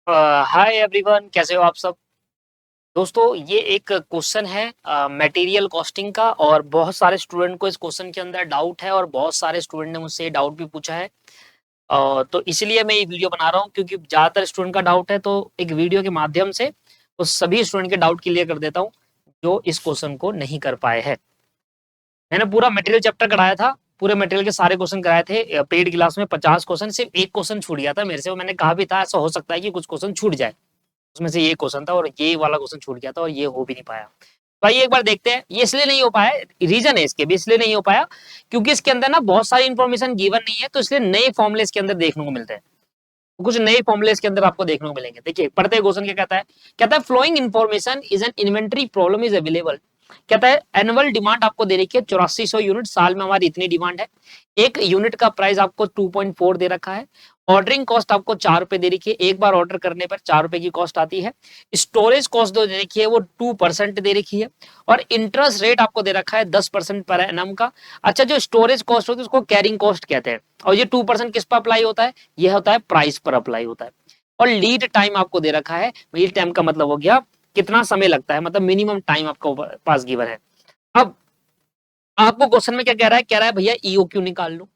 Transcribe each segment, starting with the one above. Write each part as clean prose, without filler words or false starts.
Hi everyone, कैसे हो आप सब। दोस्तों, ये एक क्वेश्चन है मटेरियल कॉस्टिंग का, और बहुत सारे स्टूडेंट को इस क्वेश्चन के अंदर डाउट है, और बहुत सारे स्टूडेंट ने मुझसे डाउट भी पूछा है। तो इसलिए मैं ये वीडियो बना रहा हूँ, क्योंकि ज़्यादातर स्टूडेंट का डाउट है, तो एक वीडियो के माध्यम से उस सभी स्टूडेंट के डाउट क्लियर कर देता हूँ जो इस क्वेश्चन को नहीं कर पाए हैं। मैंने पूरा मटेरियल चैप्टर कराया था, पूरे मटेरियल के सारे क्वेश्चन कराए थे पेड क्लास में। 50 क्वेश्चन, सिर्फ एक क्वेश्चन छूट गया था मेरे से, वो मैंने कहा भी था ऐसा हो सकता है कि कुछ क्वेश्चन छूट जाए। उसमें से ये क्वेश्चन था, और ये वाला क्वेश्चन छूट गया था, और ये हो भी नहीं पाया। तो आइए एक बार देखते हैं। ये इसलिए नहीं हो पाया, रीजन है इसके भी इसलिए नहीं हो पाया, क्योंकि इसके अंदर ना बहुत सारी इंफॉर्मेशन गिवन नहीं है, तो इसलिए नए फॉर्मूले इसके अंदर देखने को मिलते हैं। कुछ नए फॉर्मूले इसके अंदर आपको देखने को मिलेंगे। देखिए, पढ़ते क्वेश्चन क्या कहता है। कहता है flowing information is an inventory problem is available. कहता है एनुअल डिमांड आपको दे रखी है 8400 यूनिट, साल में हमारी इतनी डिमांड है। एक यूनिट का प्राइस आपको 2.4 दे रखा है। ऑर्डरिंग कॉस्ट आपको 4 रुपए दे रखी है, एक बार ऑर्डर करने पर 4 रुपए की कॉस्ट आती है। स्टोरेज कॉस्ट जो दे रखी है वो 2% दे रखी है, और इंटरेस्ट रेट आपको दे रखा है 10% पर एनम का। अच्छा, जो स्टोरेज कॉस्ट होती है उसको कैरिंग कॉस्ट कहते हैं, और ये 2% किस पर अप्लाई होता है, यह होता है प्राइस पर अप्लाई होता है। और लीड टाइम आपको दे रखा है। लीड टाइम का मतलब हो गया कितना समय लगता है, मतलब मिनिमम टाइम आपको पास गिवन है। अब आपको क्वेश्चन में क्या कह रहा है, कह रहा है भैया ईओक्यू निकाल लो, कह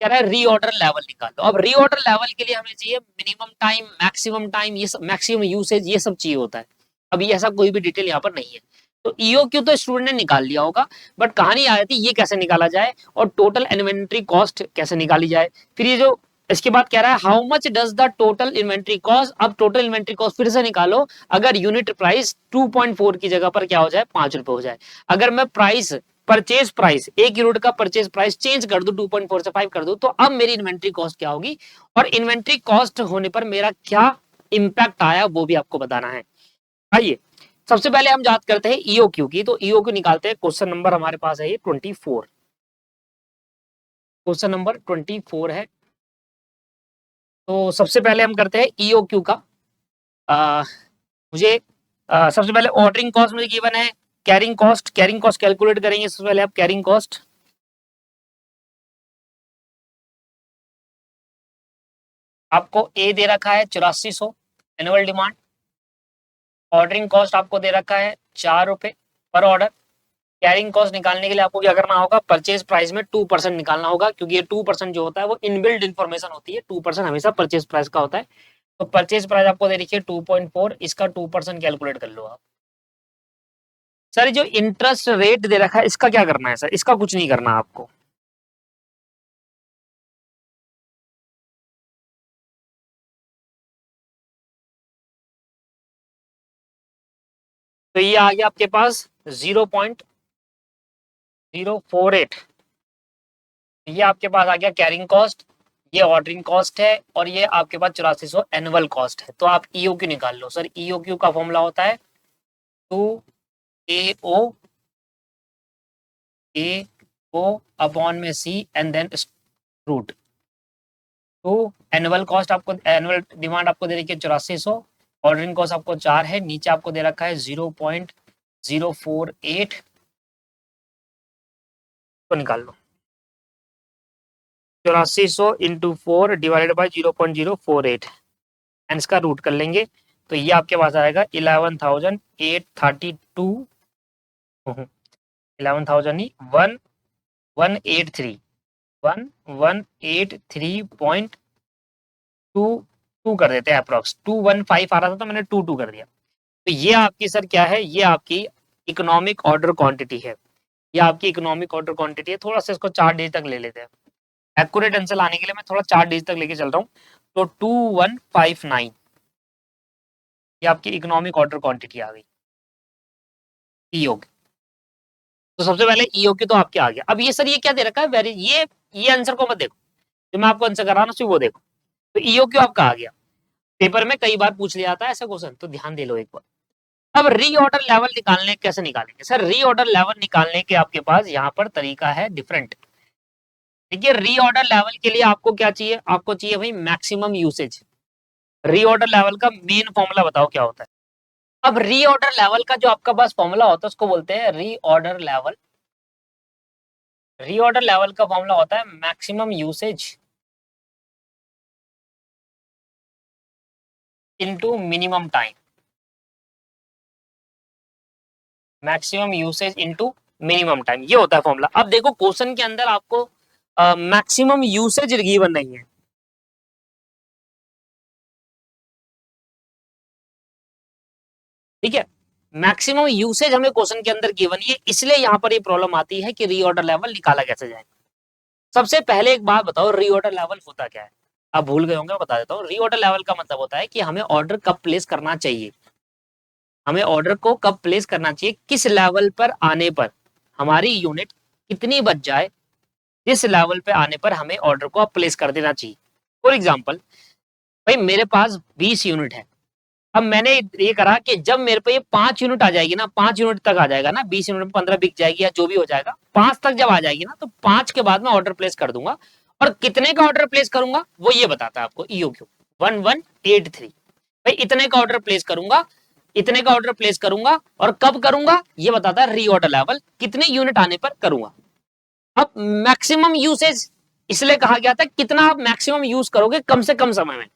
रहा है रीऑर्डर लेवल निकाल लो। अब रीऑर्डर लेवल के लिए हमें चाहिए मिनिमम टाइम, मैक्सिमम टाइम, ये सब मैक्सिमम यूसेज, ये सब चाहिए होता है। अभी ऐसा कोई भी डिटेल यहाँ पर नहीं है। तो ईओक्यू तो स्टूडेंट ने निकाल लिया होगा, बट कहानी आ जाती है ये कैसे निकाला जाए, और टोटल इन्वेंट्री कॉस्ट कैसे निकाली जाए। फिर ये जो इसके बाद कह रहा है how much does the total inventory cost. अब टोटल इन्वेंट्री कॉस्ट फिर से निकालो, अगर यूनिट प्राइस 2.4 की जगह पर क्या हो जाए, 5 रुपए हो जाए। अगर मैं प्राइस, परचेज प्राइस, एक यूनिट का परचेज प्राइस चेंज कर दू, 2.4 से 5 कर दू, तो अब मेरी इन्वेंट्री कॉस्ट क्या होगी, और इन्वेंट्री कॉस्ट होने पर मेरा क्या इंपैक्ट आया वो भी आपको बताना है। आइए सबसे पहले हम बात करते हैं ईओक्यू की। तो ईओक्यू निकालते हैं। क्वेश्चन नंबर हमारे पास है ये 24। क्वेश्चन नंबर 24 है। तो सबसे पहले हम करते हैं ईओक्यू का। आ, मुझे सबसे पहले ऑर्डरिंग कॉस्ट मुझे गिवन है, कैरिंग कॉस्ट कैलकुलेट करेंगे। सबसे पहले आप कैरिंग कॉस्ट, आपको ए दे रखा है 8400 एनुअल डिमांड। ऑर्डरिंग कॉस्ट आपको दे रखा है 4 रुपए पर ऑर्डर। कैरिंग कॉस्ट निकालने के लिए आपको क्या करना होगा, परचेज प्राइस में 2% निकालना होगा, क्योंकि ये 2% जो होता है वो इनबिल्ड इन्फॉर्मेशन होती है। 2% हमेशा परचेज प्राइस का होता है। तो परचेज प्राइस आपको दे रखिए 2.4, इसका 2% कैलकुलेट कर लो आप। सर जो इंटरेस्ट रेट दे रखा है इसका क्या करना है, सर इसका कुछ नहीं करना आपको। तो ये आ गया आपके पास 0.048। ये आपके पास आ गया कैरिंग कॉस्ट, ये ऑर्डरिंग कॉस्ट है, और ये आपके पास 8400 एनुअल कॉस्ट है। तो आप ईओक्यू निकाल लो। सर ईओक्यू का फॉर्मूला होता है 2 AO, AO अपॉन में C एंड देन रूट। तो एनुअल कॉस्ट आपको, एनुअल डिमांड आपको दे रखी है 8400, ऑर्डरिंग कॉस्ट आपको 4 है, नीचे आपको दे रखा है 0.048। तो निकाल लो 8400 इंटू 4 डिवाइडेड बाई 0.048, एंड इसका रूट कर लेंगे। तो ये आपके पास आएगा 11,832, 11,000 ही 1183, 1183.22 कर देते हैं अप्रोक्स। 215 आ रहा था तो मैंने 22 कर दिया। तो ये आपकी सर क्या है, ये आपकी इकोनॉमिक ऑर्डर क्वांटिटी है। ये आपकी इकोनॉमिक ऑर्डर क्वांटिटी है। थोड़ा सा इसको 4 डेज तक ले लेते हैं, एक्यूरेट आंसर लाने के लिए मैं थोड़ा 4 डेज तक लेके चल रहा हूँ। तो 2159 ये आपकी इकोनॉमिक ऑर्डर क्वांटिटी आ गई ईओ की। तो सबसे पहले ईओ की तो आपके आ गया। अब ये सर ये क्या दे रखा है, वेरी ये आंसर को मत देखो, जो मैं आपको आंसर करा रहा हूँ वो देखो। तो ईओ क्यू आपका आ गया। पेपर में कई बार पूछ लिया जाता है ऐसा क्वेश्चन, तो ध्यान दे लो एक बार। अब रीऑर्डर लेवल निकालने कैसे निकालेंगे, सर रीऑर्डर लेवल निकालने के आपके पास यहाँ पर तरीका है डिफरेंट। देखिए, रीऑर्डर लेवल के लिए आपको क्या चाहिए, आपको चाहिए भाई मैक्सिमम यूसेज। रीऑर्डर लेवल का मेन फॉर्मूला बताओ क्या होता है। अब रीऑर्डर लेवल का जो आपका पास फॉर्मूला होता है उसको बोलते हैं रीऑर्डर लेवल। रीऑर्डर लेवल का फॉर्मूला होता है maximum usage into minimum time, maximum usage into minimum time, ये होता है फॉर्मूला। अब देखो क्वेश्चन के अंदर आपको मैक्सिमम यूसेज गिवन नहीं है, ठीक है, मैक्सिमम यूसेज हमें क्वेश्चन के अंदर गिवन है, इसलिए यहाँ पर ये प्रॉब्लम आती है कि रीऑर्डर लेवल निकाला कैसे जाए। सबसे पहले एक बात बताओ, रीऑर्डर लेवल होता क्या है? आप भूल गए होंगे, बता देता हूँ। रीऑर्डर लेवल का मतलब होता है कि हमें ऑर्डर कब प्लेस करना चाहिए, हमें ऑर्डर को कब प्लेस करना चाहिए, किस लेवल पर आने पर हमारी यूनिट कितनी बच जाए, जिस लेवल पे आने पर हमें ऑर्डर को अब प्लेस कर देना चाहिए। फॉर एग्जाम्पल, भाई मेरे पास 20 यूनिट है, अब मैंने ये करा कि जब मेरे पे ये 5 यूनिट आ जाएगी ना, 5 यूनिट तक आ जाएगा ना, 20 यूनिट में 15 बिक जाएगी या जो भी हो जाएगा, 5 तक जब आ जाएगी ना, तो 5 के बाद मैं ऑर्डर प्लेस कर दूंगा। और कितने का ऑर्डर प्लेस करूंगा वो ये बताता है आपको ईओक्यू 1183। भाई इतने का ऑर्डर प्लेस करूंगा, इतने का ऑर्डर प्लेस करूंगा, और कब करूंगा ये बताता है रीऑर्डर लेवल, कितने यूनिट आने पर करूंगा। अब मैक्सिमम यूसेज इसलिए कहा गया था, कितना आप मैक्सिमम यूज करोगे कम से कम समय में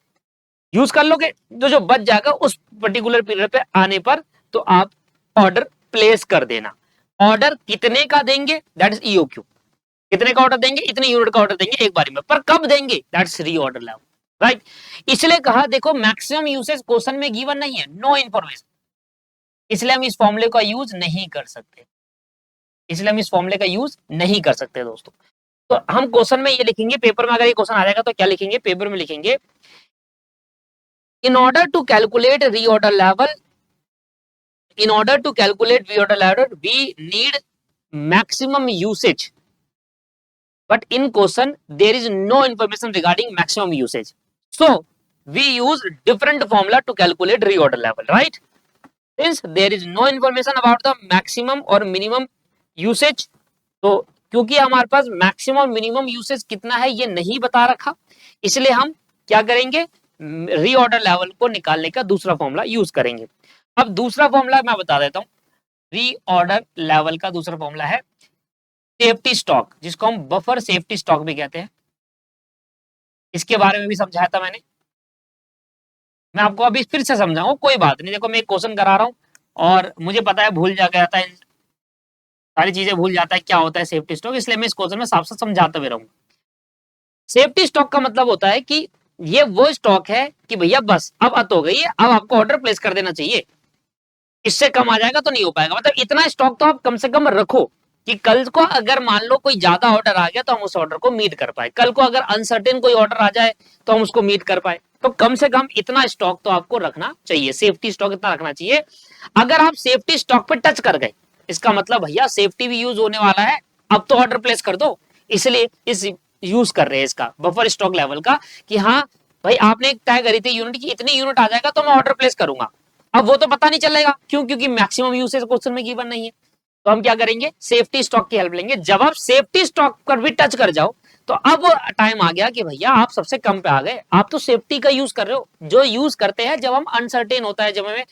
यूज कर लोगे, तो जो बच जाएगा उस पर्टिकुलर पीरियड पे आने पर तो आप ऑर्डर प्लेस कर देना। ऑर्डर कितने का देंगे, दैट इज ईओक्यू, कितने का ऑर्डर देंगे, इतने यूनिट का ऑर्डर देंगे एक बारी में, पर कब देंगे, दैट्स रीऑर्डर लेवल, राइट। इसलिए कहा देखो मैक्सिमम यूसेज क्वेश्चन में गिवन नहीं है, नो इन्फॉर्मेशन, इसलिए हम इस फॉर्मूले का यूज नहीं कर सकते, इसलिए हम इस फॉर्मूले का यूज नहीं कर सकते दोस्तों। तो हम क्वेश्चन में ये लिखेंगे, पेपर में अगर ये क्वेश्चन आ जाएगा तो क्या लिखेंगे, पेपर में लिखेंगे in order to calculate reorder level, in order to calculate reorder level we need maximum usage, but in question there is no information regarding maximum usage, so we use different formula to calculate reorder level, right? Since there is no information about the maximum or minimum usage, तो क्योंकि हमारे पास maximum minimum usage कितना है ये नहीं बता रखा, इसलिए हम क्या करेंगे, रीऑर्डर लेवल को निकालने का दूसरा फॉर्मूला यूज करेंगे। अब दूसरा फॉर्मूला मैं बता देता हूं, रीऑर्डर लेवल का दूसरा फॉर्मूला है सेफ्टी स्टॉक, जिसको हम बफर सेफ्टी स्टॉक भी कहते हैं। इसके बारे में भी समझाया था मैंने, मैं आपको अभी फिर से समझाऊं, कोई बात नहीं। देखो मैं एक क्वेश्चन करा रहा हूं और मुझे पता है भूल जा गया था, सारी चीजें भूल जाता है क्या होता है सेफ्टी स्टॉक, इसलिए मैं इस क्वेश्चन में साफ साफ समझाते हुए रहूंगा। सेफ्टी स्टॉक का मतलब होता है कि ये वो स्टॉक है कि भैया बस अब अत हो गई है, अब आपको ऑर्डर प्लेस कर देना चाहिए, इससे कम आ जाएगा तो नहीं हो पाएगा। मतलब इतना स्टॉक तो आप कम से कम रखो कि कल को अगर मान लो कोई ज्यादा ऑर्डर आ गया तो हम उस ऑर्डर को मीट कर पाए, कल को अगर अनसर्टेन कोई ऑर्डर आ जाए तो हम उसको मीट कर पाए। तो कम से कम इतना स्टॉक तो आपको रखना चाहिए, सेफ्टी स्टॉक इतना रखना चाहिए। अगर आप सेफ्टी स्टॉक पे टच कर गए, इसका मतलब भैया सेफ्टी भी यूज होने वाला है, अब तो ऑर्डर प्लेस कर दो। इसलिए इस यूज कर रहे हैं इसका बफर स्टॉक लेवल का, कि हाँ भाई आपने एक तय करी थी यूनिट की, इतनी यूनिट आ जाएगा तो मैं ऑर्डर प्लेस करूंगा। अब वो तो पता नहीं चलेगा, क्यों, क्योंकि मैक्सिमम यूसेज क्वेश्चन में गिवन नहीं है। तो हम क्या करेंगे, सेफ्टी स्टॉक की हेल्प लेंगे। जब आप सेफ्टी स्टॉक पर भी टच कर जाओ तो अब टाइम आ गया कि भैया आप सबसे कम पे आ गए, आप तो सेफ्टी का यूज कर रहे हो, जो यूज करते हैं जब हम अनसर्टेन होता है, जब हमें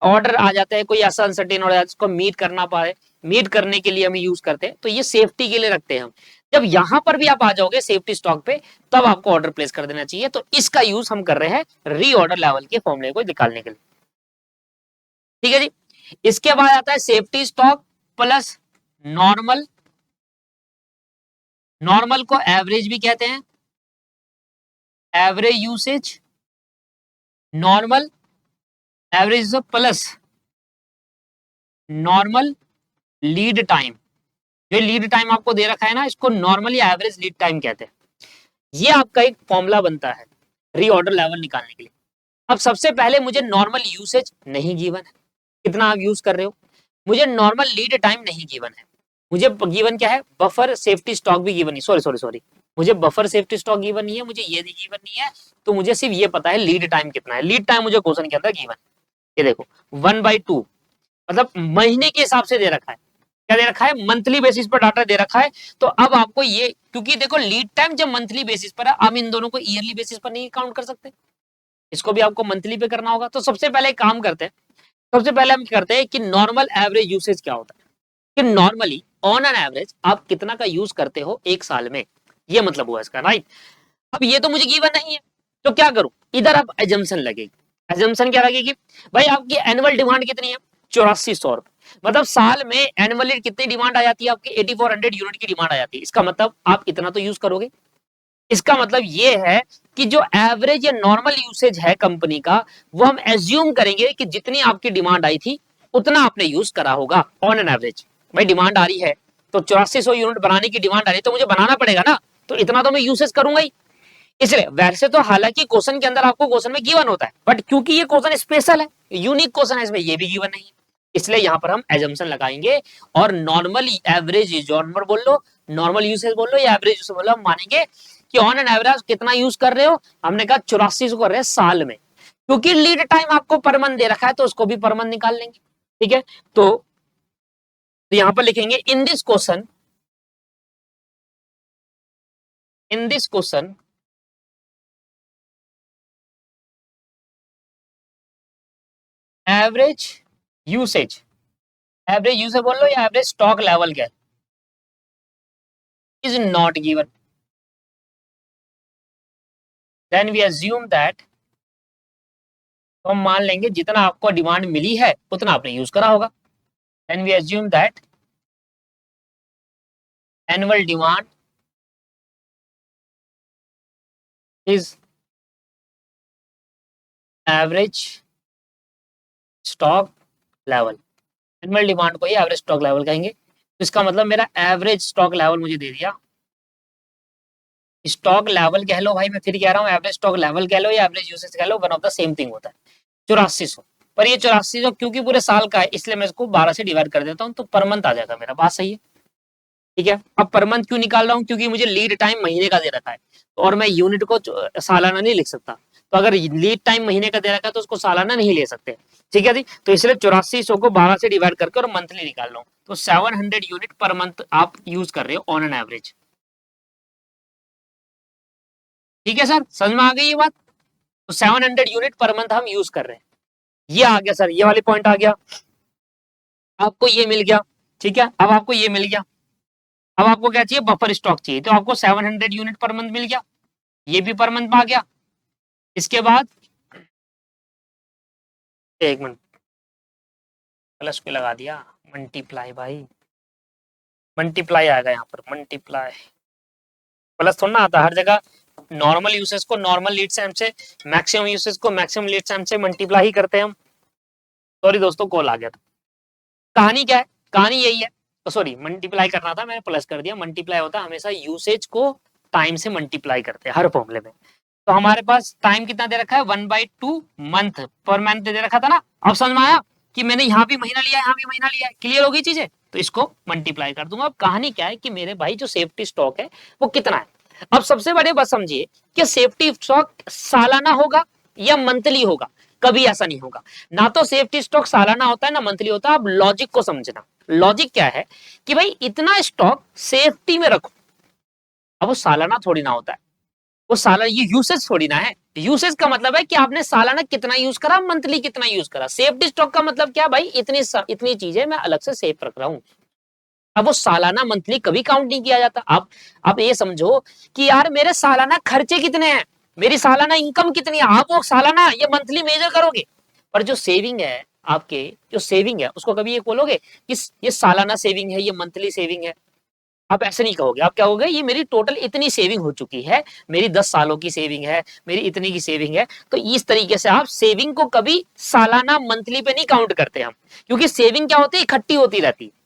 ऑर्डर आ जाता है कोई ऐसा अनसर्टेन ऑर्डर जिसको मीट करना पाए, मीट करने के लिए हम यूज करते हैं, तो ये सेफ्टी के लिए रखते हैं हम। जब यहां पर भी आप आ जाओगे सेफ्टी स्टॉक पे, तब आपको ऑर्डर प्लेस कर देना चाहिए। तो इसका यूज हम कर रहे हैं रीऑर्डर लेवल के फॉर्मूले को निकालने के लिए, ठीक है जी। इसके बाद आता है safety stock plus normal, normal को एवरेज भी कहते हैं, average usage, normal average plus normal lead time. जो लीड टाइम आपको दे रखा है ना, इसको नॉर्मली एवरेज लीड टाइम कहते हैं। ये आपका एक फॉर्मूला बनता है रीऑर्डर लेवल निकालने के लिए। अब सबसे पहले मुझे नॉर्मल यूसेज नहीं गिवन है, कितना आप यूज कर रहे हो, मुझे नॉर्मल लीड टाइम नहीं गिवन है, मुझे गिवन क्या है, बफर सेफ्टी स्टॉक भी गिवन नहीं, सॉरी सॉरी सॉरी, मुझे बफर सेफ्टी स्टॉक गिवन नहीं है, मुझे ये भी गिवन नहीं है, तो मुझे सिर्फ ये पता है लीड टाइम कितना है। लीड टाइम मुझे क्वेश्चन के अंदर गिवन, ये देखो 1/2, मतलब महीने के हिसाब से दे रखा है, क्या दे रखा है, मंथली बेसिस पर डाटा दे रखा है। तो अब आपको ये, क्योंकि देखो लीड टाइम जब मंथली बेसिस पर है, हम इन दोनों को ईयरली बेसिस पर नहीं काउंट कर सकते, इसको भी आपको मंथली पे करना होगा। तो सबसे पहले काम करते हैं, सबसे पहले हम करते हैं कि नॉर्मल एवरेज यूसेज क्या होता है, कि नॉर्मली ऑन एन एवरेज आप कितना का यूज करते हो एक साल में, ये मतलब हुआ इसका, राइट। अब ये तो मुझे गिवन नहीं है, तो क्या करूं, इधर अब एजम्पशन लगेगी, एजम्पशन क्या लगेगी भाई, आपकी एनुअल डिमांड कितनी है 8400 रुपए, मतलब साल में एनुअली कितनी डिमांड आ जाती है आपकी 8400 यूनिट की डिमांड आ जाती है। इसका मतलब आप इतना तो यूज करोगे। इसका मतलब ये है कि जो एवरेज या नॉर्मल यूसेज है कंपनी का, वो हम एज्यूम करेंगे कि जितनी आपकी डिमांड आई थी उतना आपने यूज करा होगा ऑन एन एवरेज। भाई डिमांड आ रही है तो 8400 यूनिट बनाने की डिमांड आ रही है तो मुझे बनाना पड़ेगा ना, तो इतना तो मैं यूसेज करूंगा ही। इसलिए वैसे तो हालांकि क्वेश्चन के अंदर आपको क्वेश्चन में गिवन होता है, बट क्योंकि ये क्वेश्चन स्पेशल है, यूनिक क्वेश्चन है, इसमें ये भी गिवन नहीं है, इसलिए यहां पर हम एजम्पशन लगाएंगे और नॉर्मल एवरेज नॉर्मल बोल लो, नॉर्मल यूसेज बोल लो या एवरेज यूसेज बोल लो, हम मानेंगे कि ऑन एन एवरेज कितना यूज कर रहे हो। हमने कहा 8400 कर रहे हैं साल में, क्योंकि लीड टाइम आपको पर मंथ दे रखा है तो उसको भी पर मंथ निकाल लेंगे। ठीक है, तो यहां पर लिखेंगे in this question average usage, average usage बोल लो या एवरेज स्टॉक लेवल क्या is not given, then we assume that, तो हम मान लेंगे जितना आपको डिमांड मिली है उतना आपने यूज करा होगा। Then we assume that annual demand is average stock level, annual demand को ही एवरेज स्टॉक लेवल कहेंगे। तो इसका मतलब मेरा एवरेज स्टॉक लेवल मुझे दे दिया, स्टॉक लेवल कह लो भाई, मैं फिर कह रहा हूँ एवरेज स्टॉक लेवल कह लो या एवरेज यूसेज कह लो, one of the same thing होता है 8400। पर ये 8400 क्योंकि पूरे साल का है इसलिए मैं इसको 12 से डिवाइड कर देता हूँ तो पर मंथ आ जाएगा मेरा, बात सही है। ठीक है, अब पर मंथ क्यों निकाल रहा हूँ, क्योंकि मुझे लीड टाइम महीने का दे रखा है और मैं यूनिट को सालाना नहीं लिख सकता, तो अगर लीड टाइम महीने का दे रखा है तो उसको सालाना नहीं ले सकते। ठीक है जी, तो इसलिए 8400 को 12 से डिवाइड करके और मंथली निकाल रहा हूँ, तो 700 यूनिट पर मंथ आप यूज कर रहे हो ऑन एन एवरेज। ठीक है सर, समझ में आ गई ये बात, तो 700 यूनिट पर मंथ हम यूज कर रहे हैं। ये आ गया सर, ये वाली पॉइंट आ गया, आपको ये मिल गया। ठीक है, अब आपको ये मिल गया, अब आपको क्या चाहिए, बफर स्टॉक चाहिए, तो आपको 700 यूनिट पर मंथ मिल गया, ये भी पर मंथ में आ गया। इसके बाद एक मिनट, प्लस पे लगा दिया, मल्टीप्लाई भाई, मल्टीप्लाई आएगा यहाँ पर, मल्टीप्लाई, प्लस थोड़ा ना आता हर जगह। नॉर्मल यूसेज को नॉर्मल लीड टाइम से, मैक्सिमम यूसेज को मैक्सिमम लीड टाइम से मल्टीप्लाई ही करते हैं हम। सॉरी दोस्तों, कॉल आ गया था। कहानी क्या है, कहानी यही है, तो सॉरी मल्टीप्लाई करना था, मैंने प्लस कर दिया। मल्टीप्लाई होता है हमेशा यूसेज को टाइम से मल्टीप्लाई करते हैं हर फॉर्मूले में। तो हमारे पास टाइम कितना दे रखा है 1/2 मंथ पर मंथ दे रखा था ना। अब समझ में आया कि मैंने यहाँ भी महीना लिया, यहाँ भी महीना लिया, क्लियर होगी चीजें, तो इसको मल्टीप्लाई कर दूंगा। अब कहानी क्या है कि मेरे भाई जो सेफ्टी स्टॉक है वो कितना है। अब सबसे बड़े बात समझिए कि सेफ्टी स्टॉक सालाना होगा या मंथली होगा, कभी ऐसा नहीं होगा। ना तो सेफ्टी स्टॉक सालाना होता है ना मंथली होता है। अब लॉजिक को समझना, लॉजिक क्या है कि भाई इतना स्टॉक सेफ्टी में रखो, अब वो सालाना थोड़ी ना होता है, वो सालाना, ये यूसेज थोड़ी ना है। यूसेज का मतलब है कि आपने सालाना कितना यूज करा, मंथली कितना यूज करा। सेफ्टी स्टॉक का मतलब क्या भाई, इतनी चीजें मैं अलग से सेफ रख रहा हूं। अब वो सालाना मंथली कभी काउंट नहीं किया जाता। आप ये समझो कि यार मेरे सालाना खर्चे कितने हैं, मेरी सालाना इनकम कितनी है, आप वो सालाना ये मंथली मेजर करोगे। पर जो सेविंग है आपके, जो सेविंग है उसको कभी ये बोलोगे कि ये सालाना सेविंग है, ये मंथली सेविंग है, आप ऐसे नहीं कहोगे। आप क्या कहोगे, ये मेरी टोटल इतनी सेविंग हो चुकी है, मेरी 10 सालों की सेविंग है, मेरी इतनी की सेविंग है। तो इस तरीके से आप सेविंग को कभी सालाना मंथली पे नहीं काउंट करते हम, क्योंकि सेविंग क्या होती है, इकट्ठी होती रहती है।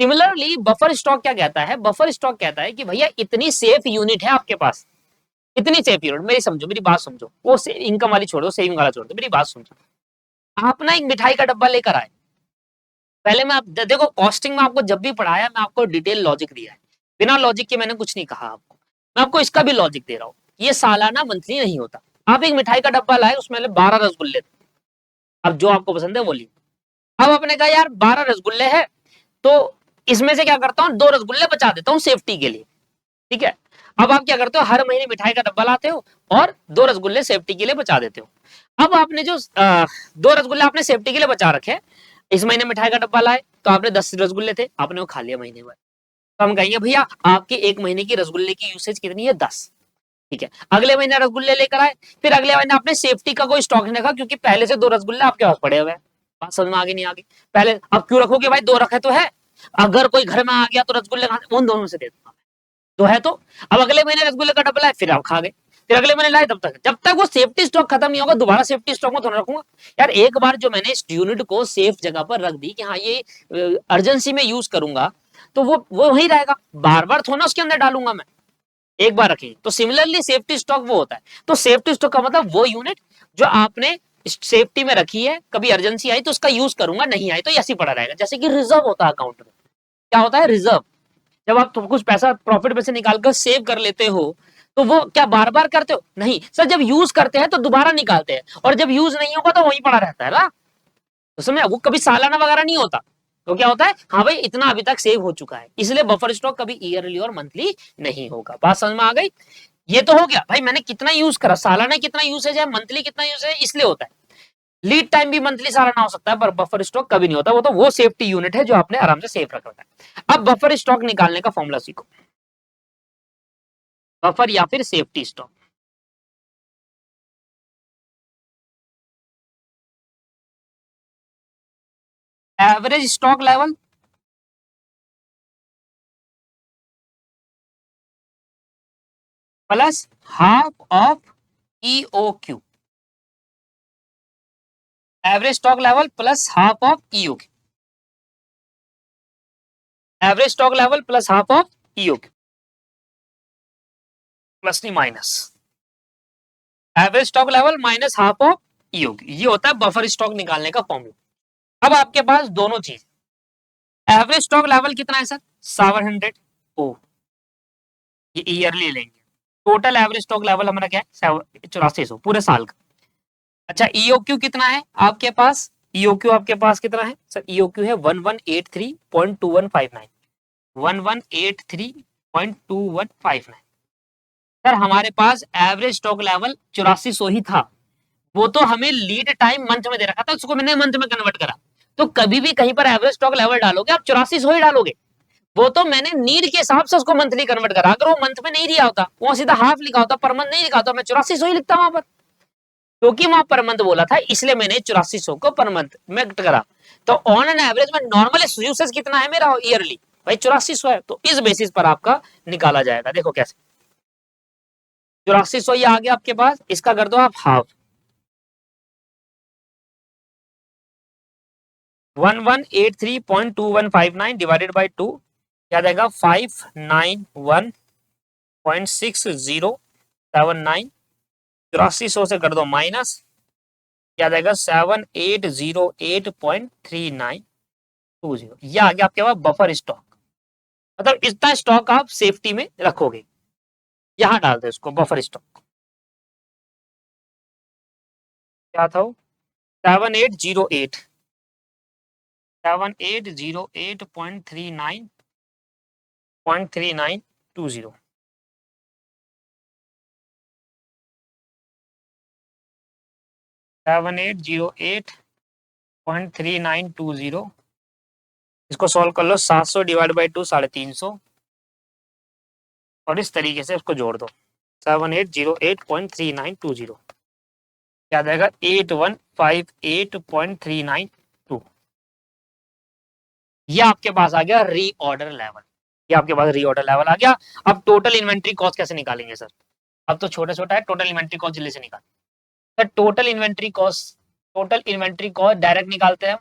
सिमिलरली बफर स्टॉक क्या कहता है, बफर स्टॉक कहता है कि भैया इतनी सेफ यूनिट है आपके पास, इतनी सेफ यूनिट, मेरी समझो, मेरी बात समझो, वो इनकम वाली छोड़ दो, सेविंग वाला छोड़ दो, मेरी बात समझो। आप ना एक मिठाई का डब्बा लेकर आए, पहले मैं आप देखो कॉस्टिंग में आपको जब भी पढ़ाया मैं आपको डिटेल लॉजिक दिया है, बिना लॉजिक के मैंने कुछ नहीं कहा आपको, मैं आपको इसका भी लॉजिक दे रहा हूँ। ये सालाना मंथली नहीं होता। आप एक मिठाई का डब्बा लाए, उसमें 12 रसगुल्ले थे, अब जो आपको पसंद है वो ली। अब आपने कहा यार 12 रसगुल्ले है, तो इसमें से क्या करता हूँ, 2 रसगुल्ले बचा देता हूँ सेफ्टी के लिए। ठीक है, अब आप क्या करते हो, हर महीने मिठाई का डब्बा लाते हो और 2 रसगुल्ले सेफ्टी के लिए बचा देते हो। अब आपने जो 2 रसगुल्ले आपने सेफ्टी के लिए बचा रखे, इस महीने मिठाई का डब्बा लाए तो आपने 10 रसगुल्ले थे, आपने वो खा लिया महीने भर। तो हम कहेंगे भैया आपके एक महीने की रसगुल्ले की यूसेज कितनी है, 10। ठीक है, अगले महीने रसगुल्ले लेकर आए, फिर अगले महीने आपने सेफ्टी का कोई स्टॉक नहीं रखा क्योंकि पहले से 2 रसगुल्ले आपके पास पड़े हुए हैं। बात समझ में आगे नहीं आगे? पहले अब क्यों रखोगे भाई, 2 रखे तो है, अगर कोई घर में आ गया तो रसगुल्ले खाने उन दोनों से दे दूंगा, तो है तो। अब अगले महीने रसगुल्ले का डब्बा है, फिर आप खा गए, फिर अगले महीने लाए, तब तक जब तक वो सेफ्टी स्टॉक खत्म नहीं होगा दोबारा सेफ्टी स्टॉक में थोड़ा रखूंगा यार। एक बार जो मैंने इस यूनिट को सेफ जगह पर रख दी कि हाँ ये अर्जेंसी में यूज करूंगा, तो वो वही रहेगा, बार बार थोड़ा उसके अंदर डालूंगा मैं, एक बार रखिए। तो सिमिलरली सेफ्टी स्टॉक वो होता है। तो सेफ्टी स्टॉक का मतलब वो यूनिट जो आपने सेफ्टी में रखी है, कभी अर्जेंसी आई तो उसका यूज करूंगा, नहीं आई तो ऐसे पड़ा रहेगा। जैसे कि रिजर्व होता है अकाउंट में, क्या होता है रिजर्व, जब आप कुछ पैसा प्रॉफिट में से निकालकर सेव कर लेते हो तो वो क्या बार बार करते हो, नहीं सर, जब यूज करते हैं तो दोबारा निकालते हैं, और जब यूज नहीं होगा तो वहीं पड़ा रहता है ना, तो समझ, वो कभी सालाना वगैरह नहीं होता। तो क्या होता है, हाँ भाई इतना अभी तक सेव हो चुका है, इसलिए बफर स्टॉक कभी ईयरली और मंथली नहीं होगा। बात समझ में आ गई? ये तो हो गया भाई, मैंने कितना यूज करा, सालाना कितना यूसेज है, मंथली कितना यूज है, इसलिए होता है। लीड टाइम भी मंथली सालाना हो सकता है, पर बफर स्टॉक कभी नहीं होता, वो तो वो सेफ्टी यूनिट है जो आपने आराम से सेफ रखा है। अब बफर स्टॉक निकालने का फॉर्मूला सीखो, बफर या फिर safety stock. Average stock level plus half of EOQ, average stock level plus half of EOQ, average stock level plus half of EOQ, plus नहीं minus, average stock level minus half of EOQ, ये होता है buffer stock निकालने का formula. अब आपके पास दोनों चीज, एवरेज स्टॉक लेवल कितना है सर, 700, ओ ये ईयरली लेंगे, टोटल एवरेज स्टॉक लेवल हमारा क्या है, 8400 पूरे साल का। अच्छा ईओक्यू कितना है आपके पास, ईओक्यू आपके पास कितना है सर, ईओक्यू है 1183.2159, 1183.2159। सर हमारे पास एवरेज स्टॉक लेवल 8400 ही था, वो तो हमें लीड टाइम मंथ में दे रखा था, उसको मैंने मंथ में कन्वर्ट करा। तो कभी भी कहीं पर एवरेज स्टॉक लेवल डालोगे आप 8400 ही डालोगे, वो तो मैंने नीड के हिसाब से उसको मंथली कन्वर्ट करा। अगर वो मंथ में नहीं दिया होता, वो सीधा हाफ लिखा होता, पर मंथ नहीं लिखा होता, मैं 8400 ही लिखता वहां पर, क्योंकि वहां पर मंथ बोला था इसलिए मैंने 8400 को पर मंथ में करा। तो ऑन एन एवरेज में नॉर्मल यूसेज कितना है मेरा ईयरली, भाई 8400 है, तो इस बेसिस पर आपका निकाला जाएगा। देखो कैसे, 8400 ये आ गया आपके पास, इसका कर दो आप हाफ, 1183.2159 डिवाइडेड बाई 2, क्या देगा 591.6079, 8400 से कर दो माइनस, क्या देगा 7808.3920, ये आ गया आपके पास बफर स्टॉक। मतलब इतना स्टॉक आप सेफ्टी में रखोगे, यहां डाल दो इसको बफर स्टॉक। क्या था वो, 7808.39.3920, 7808.3920, इसको सॉल्व कर लो, 700 डिवाइड बाई 2 350, और इस तरीके से उसको जोड़ दो, 7808.3920, क्या जाएगा 8158.392, ये आपके पास आ गया रीऑर्डर लेवल, ये आपके पास रीऑर्डर लेवल आ गया। अब टोटल इन्वेंट्री कॉस्ट कैसे निकालेंगे सर, अब तो छोटा छोटा है, टोटल इन्वेंट्री कॉस्ट जल्दी से निकाल sir, total inventory cost, total inventory cost direct निकालते हैं,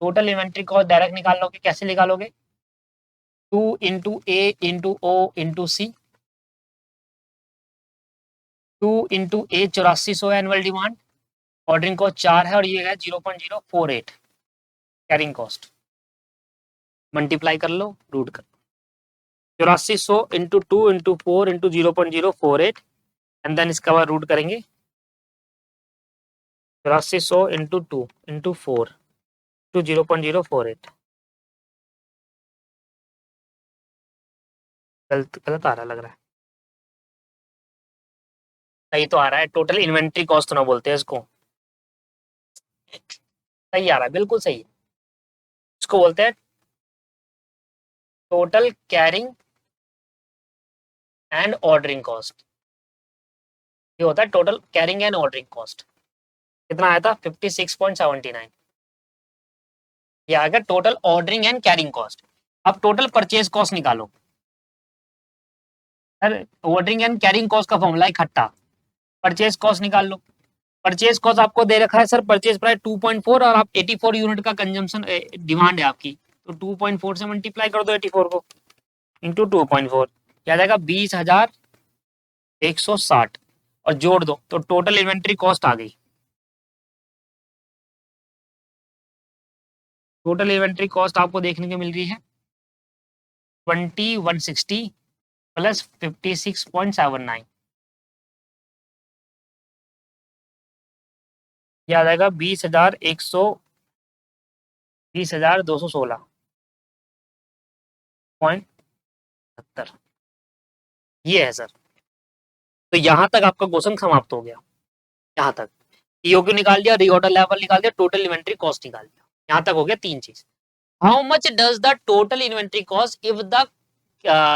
टोटल इन्वेंट्री कॉस्ट डायरेक्ट निकाल लोगे, कैसे निकालोगे, 2 into A into O into C, 2 into A 8400 annual demand, ordering cost 4 है और ये है 0.048 कैरिंग कॉस्ट, मल्टीप्लाई कर लो, रूट कर, 8400 into 2 into 4 into 0.048, and then इसका बाद रूट करेंगे, 8400 into 2 into 4 to 0.048, गलत गलत आ रहा लग रहा है, सही तो आ रहा है, टोटल इन्वेंट्री कॉस्ट तो ना बोलते हैं इसको, सही आ रहा है, बिल्कुल सही है, इसको बोलते हैं total carrying and ordering cost, ये होता है total carrying and ordering cost. कितना आया था 56.79, ये आ गया total ordering and carrying cost. अब टोटल परचेज कॉस्ट निकालो। Sir ordering and carrying cost का फॉर्मूला इकट्ठा, परचेज कॉस्ट निकाल लो। परचेज कॉस्ट आपको दे रखा है सर परचेज प्राइस 2.4 और आप 84 यूनिट का कंजम्पशन डिमांड है आपकी, तो 2.4 से मल्टीप्लाई कर दो 84 को इंटू 2.4, क्या जाएगा 20,160 और जोड़ दो तो टोटल इन्वेंट्री कॉस्ट आ गई। टोटल इन्वेंट्री कॉस्ट आपको देखने को मिल रही है 2160 प्लस 56.79, यह आ जाएगा 20,216.70, ये है सर। तो यहां तक आपका क्वेश्चन समाप्त हो गया, यहाँ तक ईओक्यू निकाल दिया, रीऑर्डर लेवल निकाल दिया, टोटल इन्वेंट्री कॉस्ट निकाल दिया, यहाँ तक हो गया तीन चीज। How much does the total inventory cost if the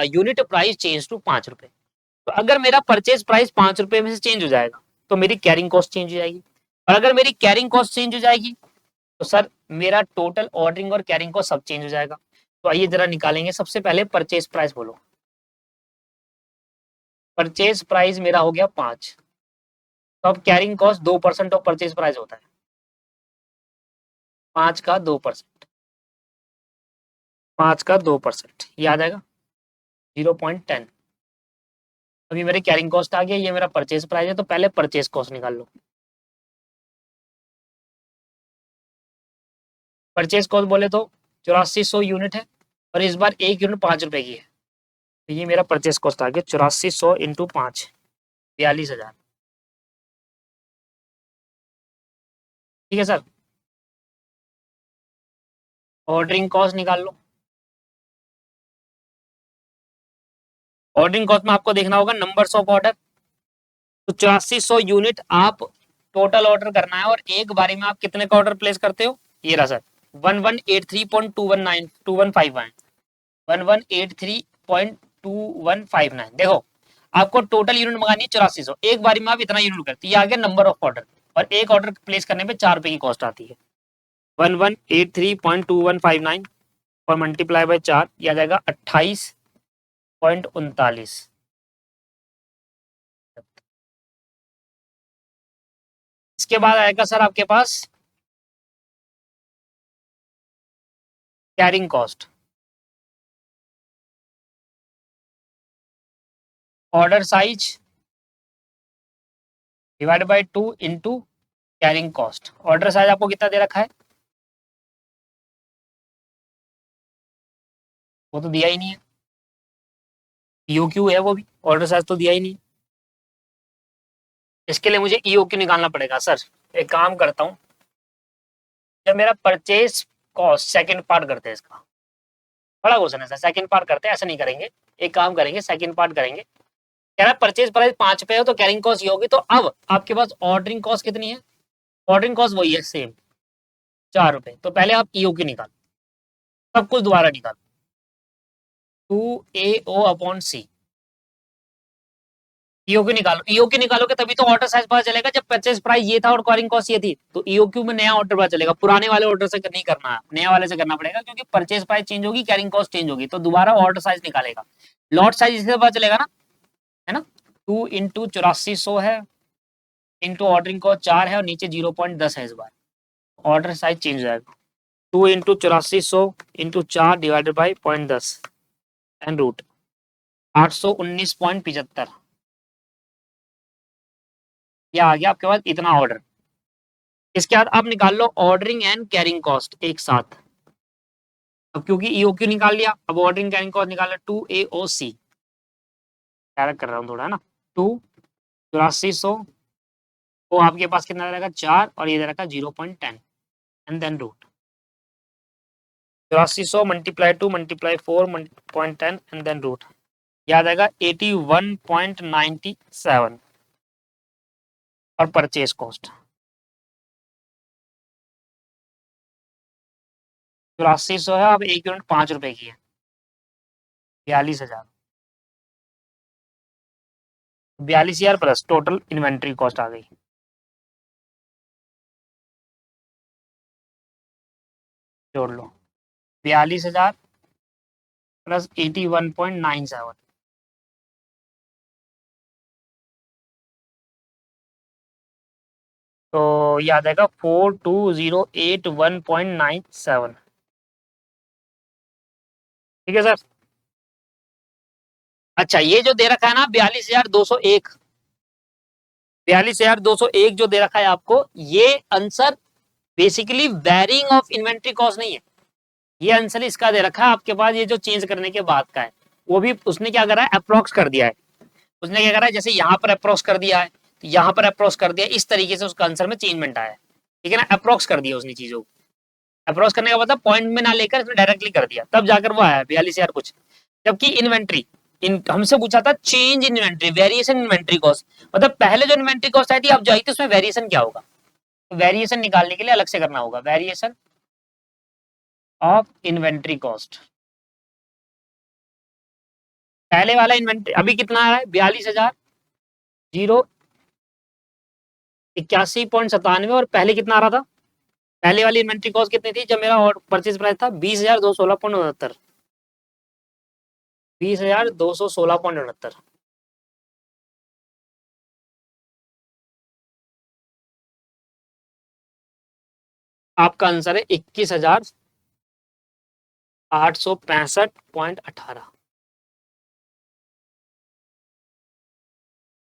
unit price change to 5 रुपए। तो अगर मेरा परचेज प्राइस 5 रुपए में से चेंज हो जाएगा तो मेरी कैरिंग कॉस्ट चेंज हो जाएगी, और अगर मेरी कैरिंग कॉस्ट चेंज हो जाएगी तो सर मेरा टोटल ऑर्डरिंग और कैरिंग कॉस्ट सब चेंज हो जाएगा। तो आइए जरा निकालेंगे, सबसे पहले परचेज प्राइस बोलो। परचेज प्राइस मेरा हो गया 5, तो अब carrying cost 2% of purchase price होता है, 5 का 2%, 5 का 2% ये आ जाएगा 0.10। अभी मेरी कैरिंग कॉस्ट आ गया, ये मेरा परचेज प्राइस है, तो पहले परचेज कॉस्ट निकाल लो। परचेज कॉस्ट बोले तो 8400 यूनिट है और इस बार एक यूनिट 5 रुपए की है, तो ये मेरा परचेज कॉस्ट आ गया 8400 इंटू 5, 42,000। ठीक है सर, ऑर्डरिंग कॉस्ट निकाल लो। ऑर्डरिंग कॉस्ट में आपको देखना होगा नंबर्स ऑफ ऑर्डर, तो 8400 यूनिट आप टोटल ऑर्डर करना है, और एक बारी में आप कितने का ऑर्डर प्लेस करते हो, ये रहा सर 1183.219 1183.2159। देखो आपको टोटल यूनिट मंगानी है 8400, एक बारी में आप इतना यूनिट करते हैं, ये आ गया नंबर ऑफ ऑर्डर, और एक ऑर्डर प्लेस करने पे 4 रुपए की कॉस्ट आती है। 1183.2159 और मल्टीप्लाई बाय 4, यह आ जाएगा 28.39। इसके बाद आएगा सर आपके पास carrying cost, order size divide by 2 into carrying cost. Order size आपको कितना दे रखा है, वो तो दिया ही नहीं है, ईओ क्यू है वो भी, ऑर्डर साइज तो दिया ही नहीं। इसके लिए मुझे ईओ क्यू निकालना पड़ेगा सर। एक काम करता हूँ, जब मेरा परचेज कॉस्ट सेकंड पार्ट करते हैं इसका, बड़ा क्वेश्चन है सर, सेकंड पार्ट करते हैं, ऐसा नहीं करेंगे, एक काम करेंगे सेकंड पार्ट करेंगे। कह रहा परचेज प्राइस 5 रुपए हो तो कैरिंग कॉस्ट ये होगी, तो अब आपके पास ऑर्डरिंग कॉस्ट कितनी है, ऑर्डरिंग कॉस्ट वही है सेम 4 रुपए, तो पहले आप ईओ क्यू निकालो, सब कुछ दोबारा निकालो, 2AO अपॉन सी, ईओक्यू निकालो, ईओक्यू निकालोगे तभी तो ऑर्डर साइज पता चलेगा। जब परचेज प्राइस ये था और कैरिंग कॉस्ट ये थी, तो ईओक्यू में नया ऑर्डर पता चलेगा, पुराने वाले ऑर्डर से नहीं करना है, नया वाले से करना पड़ेगा, क्योंकि परचेज प्राइस चेंज होगी, कैरिंग कॉस्ट चेंज होगी, तो दोबारा ऑर्डर साइज निकालेगा। लॉट साइज इससे पता चलेगा ना, है ना, 2 इंटू 8400 है, इंटू ऑर्डरिंग कॉस्ट 4 है, और नीचे 0.10 है, इस बार ऑर्डर साइज चेंज हो जाएगा। 2 into 8400 into 4 divided by 0.10 and root 819.75, यह आ गया आपके पास इतना ऑर्डर। इसके बाद आप निकाल लो ऑर्डरिंग एंड कैरिंग कॉस्ट एक साथ। अब क्योंकि ईओक्यू निकाल लिया, अब ऑर्डरिंग कैरिंग कॉस्ट निकाल 2AOC, डायरेक्ट कर रहा हूँ थोड़ा, है ना, 2 8400 को आपके पास कितना रहेगा 4, और ये दे रखा 0.10 एंड देन रूट 8400 मल्टीप्लाई 2 मल्टीप्लाई 4.10 एंड देन रूट, याद आएगा 81.97 और परचेज कॉस्ट 8400 है, अब एक यूनिट 5 रुपए की है, 42,000। 42,000 प्लस टोटल इन्वेंट्री कॉस्ट आ गई, जोड़ लो 42,000 प्लस 81.97, तो याद आएगा 42,081.97। ठीक है सर। अच्छा ये जो दे रखा है ना 42,201, 42,201 जो दे रखा है आपको, ये answer basically varying of inventory cost नहीं है, ये आंसर इसका दे रखा है आपके पास, ये जो चेंज करने के बाद का है, वो भी उसने क्या करा है, अप्रोक्स कर दिया है। उसने क्या करा है, जैसे यहाँ पर अप्रोक्स कर दिया है, तो यहाँ पर अप्रोक्स कर दिया, इस तरीके से उसका आंसर में चेंजमेंट आया है। ठीक है ना, अप्रोक्स कर दिया उसने चीजों को, अप्रोक्स करने का मतलब पॉइंट में ना लेकर इसने डायरेक्टली कर दिया, तब जाकर वो आया 42,000 कुछ। जबकि इन्वेंट्री, हमसे पूछा था change in inventory, variation inventory cost, मतलब पहले जो इन्वेंट्री कॉस्ट आई थी अब जो आई थी उसमें वेरिएशन क्या होगा, तो वेरिएशन निकालने के लिए अलग से करना होगा, वेरिएशन ऑफ इन्वेंट्री कॉस्ट। पहले वाला इन्वेंट्री अभी कितना आ रहा है, 42,081.97, और पहले कितना आ रहा था, पहले वाली इन्वेंट्री कॉस्ट कितनी थी जब मेरा परचेज प्राइस था, 20,216.69, 20,216.69। आपका आंसर है 21,865.18,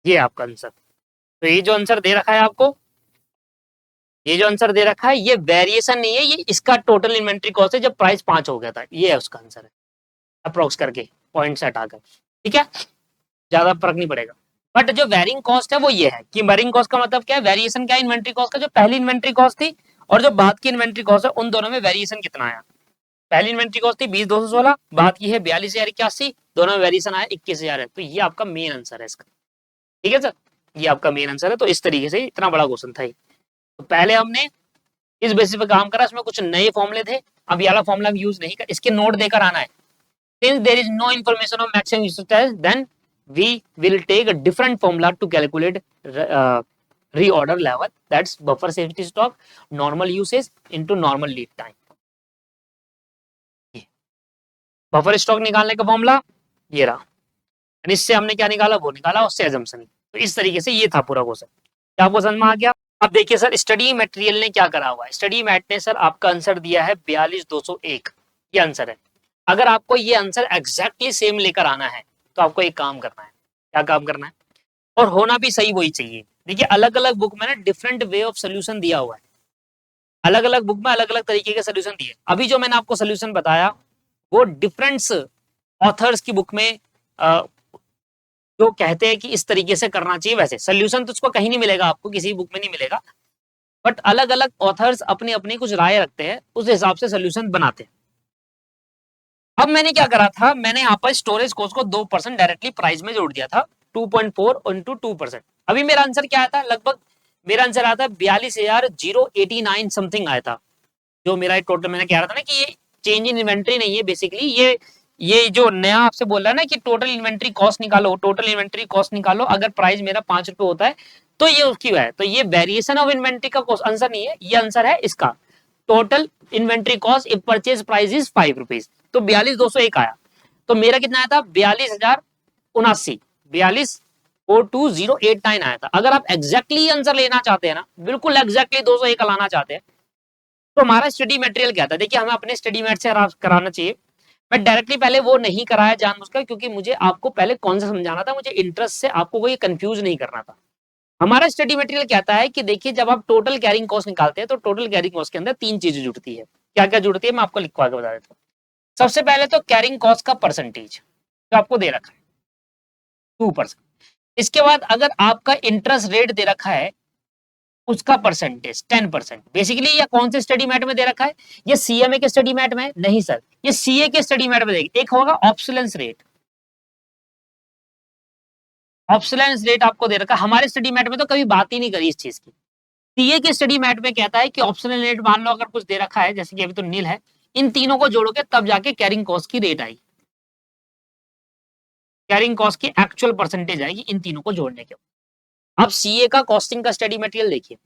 ये आपका आंसर। तो ये जो आंसर दे रखा है आपको, ये जो आंसर दे रखा है ये वेरिएशन नहीं है, ये इसका टोटल इन्वेंट्री कॉस्ट है जब प्राइस 5 हो गया था, ये है उसका आंसर है, अप्रोक्स करके पॉइंट से हटाकर। ठीक है, ज्यादा फर्क नहीं पड़ेगा। बट जो वेरिंग कॉस्ट है वो ये है कि वेरिंग कॉस्ट का मतलब क्या है, वेरिएशन क्या है इन्वेंट्री कॉस्ट का, जो पहली इन्वेंट्री कॉस्ट थी और जो बाद की इन्वेंट्री कॉस्ट है उन दोनों में वेरिएशन कितना आया। पहली इन्वेंट्री कॉस्ट थी 20,216, बाद की है 42,081, दोनों में वेरिएशन आया 21,000 है, तो ये आपका मेन आंसर है इसका। ठीक है सर, ये आपका मेन आंसर है। तो इस तरीके से इतना बड़ा क्वेश्चन था ये। तो पहले हमने इस बेसिस पे काम करा, इसमें कुछ नए फॉर्मूले थे, अब ये वाला फॉर्मूला हम यूज नहीं कर, इसके नोट देकर आना है। Since there is no information of maximum usage test, then we will take a different formula to calculate reorder level, that's buffer safety stock normal usage into normal lead time। Buffer stock निकालने का formula ये रहा, इससे हमने क्या निकाला, वो निकाला, उससे एजम्पशन। तो इस तरीके से ये था पूरा क्वेश्चन, क्या आपको समझ में आ गया। अब देखिए सर स्टडी मटेरियल ने क्या करा हुआ है, स्टडी मैट ने सर आपका आंसर दिया है 42,201, ये आंसर है। अगर आपको ये आंसर एग्जैक्टली सेम लेकर आना है तो आपको एक काम करना है, क्या काम करना है, और होना भी सही वही चाहिए। देखिए अलग अलग बुक में ना डिफरेंट वे ऑफ सोल्यूशन दिया हुआ है, अलग अलग बुक में अलग अलग तरीके के सोल्यूशन दिए। अभी जो मैंने आपको सोल्यूशन बताया वो डिफरेंट ऑथर्स की बुक में जो कहते हैं कि इस तरीके से करना चाहिए, वैसे सोल्यूशन तो उसको कहीं नहीं मिलेगा, आपको किसी बुक में नहीं मिलेगा, बट अलग अलग ऑथर्स अपनी अपनी कुछ राय रखते हैं, उस हिसाब से सोल्यूशन बनाते हैं। अब मैंने क्या करा था, मैंने यहाँ पर स्टोरेज कॉस्ट को 2% डायरेक्टली प्राइस में जोड़ दिया था, 2.4 इंटू 2%। अभी मेरा आंसर क्या आया था, लगभग मेरा आंसर आया था 42,089 समथिंग आया था। जो मेरा टोटल, मैंने कह रहा था ना कि ये चेंज इन इन्वेंट्री नहीं है, बेसिकली ये जो नया आपसे बोल रहा है ना कि टोटल इन्वेंट्री कॉस्ट निकालो, टोटल इन्वेंट्री कॉस्ट निकालो, अगर प्राइस मेरा 5 रुपए होता है तो ये उसकी है, तो ये वेरिएशन ऑफ इन्वेंट्री का आंसर नहीं है, ये आंसर है इसका total inventory cost if purchase price is 5 rupees. तो 42,201 आया, तो मेरा कितना आया था 42,079, 42,089 आया था। अगर आप एग्जैक्टली आंसर लेना चाहते हैं ना, बिल्कुल एग्जैक्टली 201 लाना चाहते हैं, तो हमारा स्टडी मटेरियल क्या था, देखिए हमें अपने स्टडी मेट से कराना चाहिए। मैं डायरेक्टली पहले वो नहीं कराया जानबूझकर, क्योंकि मुझे आपको पहले कौन सा समझाना था, मुझे इंटरेस्ट से आपको कोई कंफ्यूज नहीं करना था। हमारा स्टडी मटेरियल कहता है कि देखिए जब आप टोटल कैरिंग कॉस्ट निकालते हैं तो टोटल कैरिंग कॉस्ट के अंदर 3 चीजें जुड़ती है। क्या क्या जुड़ती है मैं आपको लिखवा के बता देता हूँ। सबसे पहले तो कैरिंग कॉस्ट का परसेंटेज जो आपको दे रखा है 2%। इसके बाद अगर आपका इंटरेस्ट रेट दे रखा है उसका परसेंटेज 10%। बेसिकली ये कौन से स्टडी मैट में दे रखा है, ये सीएमए के स्टडी मैट में नहीं सर, ये सीए के स्टडी मैट में देगी। एक होगा ऑब्सोलेंस रेट, ऑब्सोलेंस रेट आपको दे रखा है, हमारे स्टडी मैट में तो कभी बात ही नहीं करी इस चीज की। सीए के स्टडी मैट में कहता है कि ऑप्शनल रेट मान लो अगर कुछ दे रखा है, जैसे कि अभी तो नील है, इन तीनों को जोड़ोगे तब जाके कैरिंग कॉस्ट की रेट आई। कैरिंग कॉस्ट की एक्चुअल परसेंटेज आएगी इन तीनों को जोड़ने के बाद। अब सीए का कॉस्टिंग का स्टडी मटेरियल देखिए,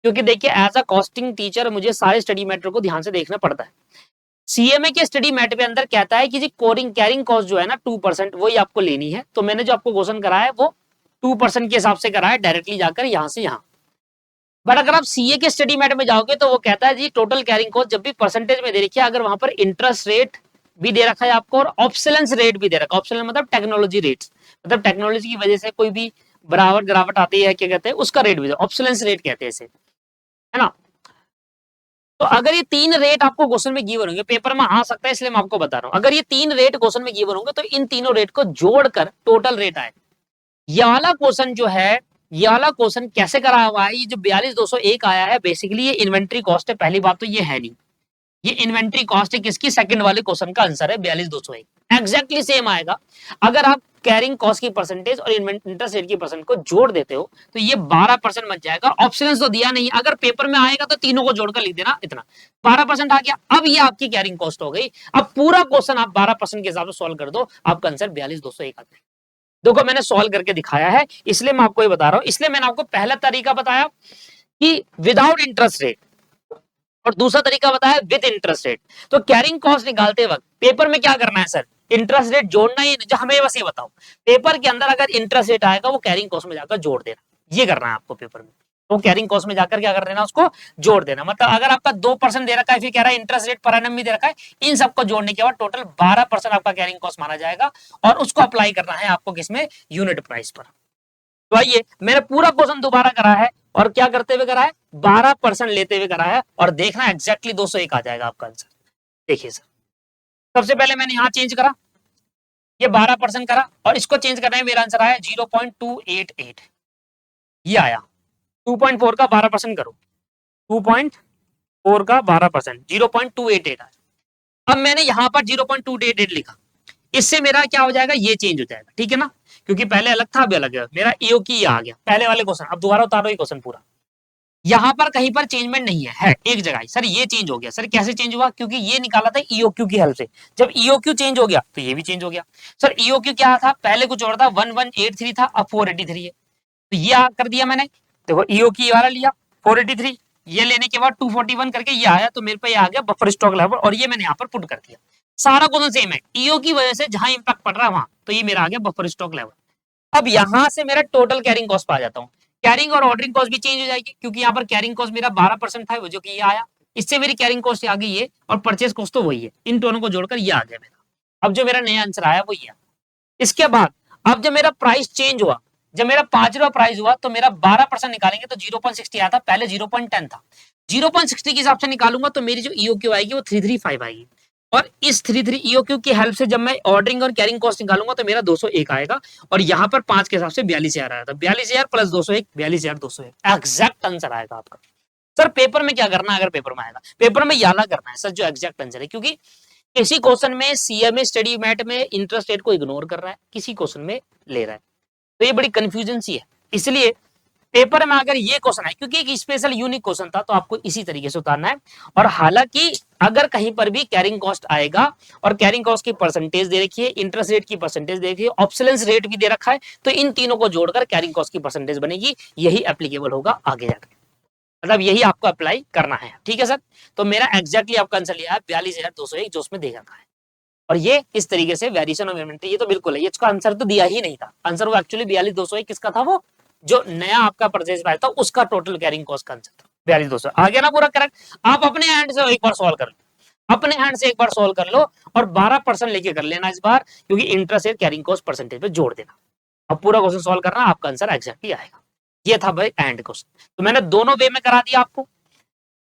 क्योंकि देखिए एज अ कॉस्टिंग टीचर मुझे सारे स्टडी मैटर को ध्यान से देखना पड़ता है। सीएमए के स्टडी मैट पे अंदर कहता है कि जी कोरिंग कैरिंग कॉस्ट जो है ना 2% वही आपको लेनी है। तो मैंने जो आपको क्वेश्चन कराया है वो 2% के हिसाब से कराया डायरेक्टली जाकर यहां से यहां। बट अगर आप सीए के स्टडी मैट में जाओगे तो वो कहता है जी टोटल कैरिंग कॉस्ट जब भी परसेंटेज में दे रखी है, अगर वहां पर इंटरेस्ट रेट भी दे रखा है आपको और ऑप्शलेंस रेट भी दे रखा है। ऑप्शनल मतलब टेक्नोलॉजी रेट्स, मतलब टेक्नोलॉजी की वजह से कोई भी बराबर गिरावट आती है, क्या कहते हैं उसका रेट भी, ऑप्शलेंस रेट कहते हैं इसे, है ना। तो अगर ये तीन रेट आपको क्वेश्चन में गिवन होंगे, पेपर में आ सकता है इसलिए मैं आपको बता रहा हूं, अगर ये तीन रेट क्वेश्चन में गिवन होंगे तो इन तीनों रेट को जोड़कर टोटल रेट आए। ये वाला क्वेश्चन जो है, ये वाला क्वेश्चन कैसे करा हुआ है, ये जो 42,201 आया है बेसिकली ये इन्वेंट्री कॉस्ट है। पहली बात तो ये है नहीं, ये इन्वेंट्री कॉस्ट है किसकी, सेकंड वाले क्वेश्चन का आंसर है 42,201, एग्जैक्टली सेम आएगा। अगर आप कैरिंग कॉस्ट की परसेंटेज और इंटरेस्ट रेट की परसेंट को जोड़ देते हो तो ये 12% बन जाएगा। ऑप्शंस तो दिया नहीं, अगर पेपर में आएगा तो तीनों को जोड़कर लिख देना इतना, 12% आ गया। अब ये आपकी कैरिंग कॉस्ट हो गई। अब पूरा क्वेश्चन आप 12% के हिसाब से सॉल्व कर दो, आपका आंसर 42,201 आता है। देखो मैंने सॉल्व करके दिखाया है इसलिए मैं आपको ये बता रहा हूं। इसलिए मैंने आपको पहला तरीका बताया कि विदाउट इंटरेस्ट रेट और दूसरा तरीका बताया विद इंटरेस्ट रेट। तो कैरिंग कॉस्ट निकालते वक्त पेपर में क्या करना है सर, इंटरेस्ट रेट जोड़ना ही जो हमें बस ये बताओ, पेपर के अंदर अगर इंटरेस्ट रेट आएगा वो कैरिंग कॉस्ट में जाकर जोड़ देना, ये करना है आपको पेपर में। तो कैरिंग कॉस्ट में जाकर क्या कर देना, उसको जोड़ देना। मतलब अगर आपका 2% दे रखा है, फिर कह रहा है इंटरेस्ट रेट पर एनम भी दे रखा है, इन सबको जोड़ने के बाद टोटल 12% आपका कैरिंग कॉस्ट माना जाएगा और उसको अप्लाई करना है आपको किसमें, यूनिट प्राइस पर। तो आइए मैंने पूरा क्वेश्चन दोबारा करा है और क्या करते हुए करा है, 12% लेते हुए करा है और देखना एग्जैक्टली 201 आ जाएगा आपका आंसर। देखिए सर, सबसे पहले मैंने यहां चेंज करा, ये 12% करा और इसको चेंज करने में मेरा आंसर आया 0.288, ये आया। 2.4 का 12% करो, 2.4 का 12%, 0.288 आया। अब मैंने यहां पर 0.288 लिखा, इससे मेरा क्या हो जाएगा, ये चेंज हो जाएगा, ठीक है ना, क्योंकि पहले अलग था अभी अलग है। मेरा ईओ की आ गया पहले वाले क्वेश्चन, अब दोबारा उतारो ये क्वेश्चन पूरा। यहां पर कहीं पर चेंजमेंट नहीं है एक जगह सर ये चेंज हो गया। सर कैसे चेंज हुआ, क्योंकि ये निकाला था ईओक्यू की हेल्प से, जब ईओक्यू चेंज हो गया तो ये भी चेंज हो गया। सर ईओक्यू क्या था, पहले कुछ और था, 1183 था, अब 483 है, तो ये कर दिया मैंने। देखो ईओक्यू वाला लिया 483, ये लेने के बाद 241 करके ये आया, तो मेरे पे आ गया बफर स्टॉक लेवल और ये मैंने यहाँ पर पुट कर दिया। सारा क्वेश्चन सेम है, ईओ की वजह से जहां इंपैक्ट पड़ रहा है वहां, तो ये मेरा आ गया बफर स्टॉक लेवल। अब यहां से मेरा टोटल कैरिंग कॉस्ट आ जाता हूँ, कैरिंग और ऑर्डरिंग कॉस्ट भी चेंज हो जाएगी, क्योंकि यहाँ पर कैरिंग कॉस्ट मेरा 12% था वो जो कि ये आया, इससे मेरी कैरिंग कॉस्ट आ गई है और परचेज कॉस्ट तो वही है, इन दोनों को जोड़कर ये आ गया मेरा। अब जो मेरा नया आंसर आया वो ये। इसके बाद अब जब मेरा प्राइस चेंज हुआ, जब मेरा 5 रुपया प्राइस हुआ तो मेरा 12% निकालेंगे तो 0.60 आया था, पहले 0.10 था। 0.60 के हिसाब से निकालूंगा तो मेरी जो ईओक्यू आएगी वो 335 आएगी, और इस 33 ईओक्यू की हेल्प से जब मैं ऑर्डरिंग और कैरिंग कॉस्ट निकालूंगा तो मेरा 201 आएगा, और यहाँ पर 5 के हिसाब से 42,000 आया था, 42,000 प्लस 201, 42,201 एग्जैक्ट आंसर आएगा आपका। सर पेपर में क्या करना है, अगर पेपर में आएगा, पेपर में याला करना है सर जो एग्जैक्ट आंसर है, क्योंकि किसी क्वेश्चन में सीएमए स्टडी मैट में इंटरेस्ट रेट को इग्नोर कर रहा है, किसी क्वेश्चन में ले रहा है, तो ये बड़ी कंफ्यूजन सी है। इसलिए पेपर में अगर ये क्वेश्चन है, क्योंकि एक स्पेशल यूनिक क्वेश्चन था, तो आपको इसी तरीके से उतारना है। और हालांकि अगर कहीं पर भी कैरिंग कॉस्ट आएगा और कैरिंग कॉस्ट की परसेंटेज दे रखी है, इंटरेस्ट रेट की परसेंटेज दे रखी है, ऑप्शलेंस रेट भी दे रखा है, तो इन तीनों को जोड़कर कैरिंग कॉस्ट की परसेंटेज बनेगी, यही एप्लीकेबल होगा आगे जाकर, मतलब यही आपको अप्लाई करना है, ठीक है सर। तो मेरा एग्जैक्टली आपका आंसर लिया है 42,201 जो उसमें दे रखा है, और ये इस तरीके से वेरिएशन ऑफ इन्वेंटरी, ये तो बिल्कुल है, ये इसका आंसर तो दिया ही नहीं था, आंसर वो एक्चुअली 42,201 किसका था, वो जो नया आपका परचेज प्राइस था उसका टोटल कैरिंग कॉस्ट का आंसर था 42,200। आ गया ना पूरा करेक्ट। आप अपने हैंड से एक बार सॉल्व कर लो, अपने हैंड से एक बार सॉल्व कर लो और 12% लेके कर लेना इस बार, क्योंकि interest rate carrying cost percentage पे जोड़ देना। अब पूरा क्वेश्चन सॉल्व करना, आपका आंसर एग्जैक्टली आएगा। ये था भाई एंड क्वेश्चन, तो मैंने दोनों वे में करा दिया आपको,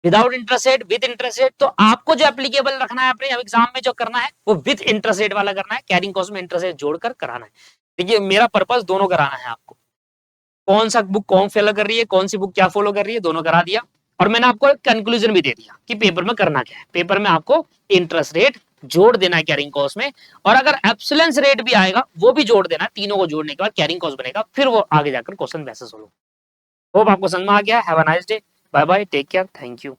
without interest rate, with interest rate. तो आपको जो एप्लीकेबल रखना है अपने एग्जाम में जो करना है वो विद इंटरेस्ट रेट वाला करना है, कैरिंग कॉस्ट में इंटरेस्ट रेट जोड़कर कराना है। देखिए मेरा पर्पस दोनों कराना है आपको, कौन सा बुक कौन फॉलो कर रही है, कौन सी बुक क्या फॉलो कर रही है, दोनों करा दिया। और मैंने आपको एक कंक्लूजन भी दे दिया कि पेपर में करना क्या है। पेपर में आपको इंटरेस्ट रेट जोड़ देना है कैरिंग कॉस्ट में, और अगर एब्सोलेंस रेट भी आएगा वो भी जोड़ देना है, तीनों को जोड़ने के बाद कैरिंग कॉस्ट बनेगा, फिर वो आगे जाकर क्वेश्चन वैसे सोल्व। होप आपको समझ में आ गया। Have a nice day, bye bye, take care, thank you.